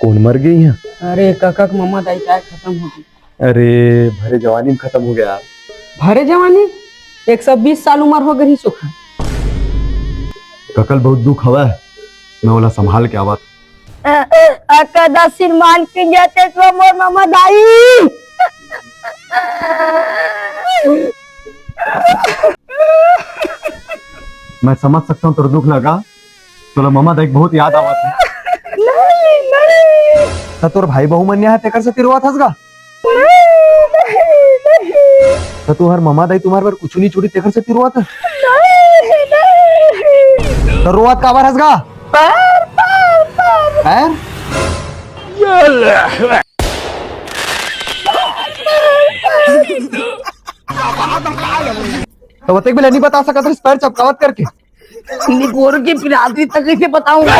कौन मर गई है? अरे काका का मम्मा दाई काय खत्म हो गई। अरे भरे जवानी में खत्म हो गया। भरे जवानी 120 साल उम्र हो गई सुखा। ककल बहुत दुख हवा है, मैं बोला संभाल के आवा। अकदा सिरमान के जाते तो मोर मामा दाई। मैं समझ सकता हूँ तेरा दुख लगा, तोला मामा देख बहुत याद आवा थी। नहीं नहीं तो तोर भाई बहू मन्या है तेकर से तिरवा थस गा। तो तू हर मामा दाई तुम्हारे पर कुछ नहीं छुड़ी तेकर से तिरवा था। तो रोवत का बार हस गा पैर। तो बतेक भी नहीं बता सकता इस पैर चपकावत करके। बोर की पिराती तक कैसे बताऊंगा।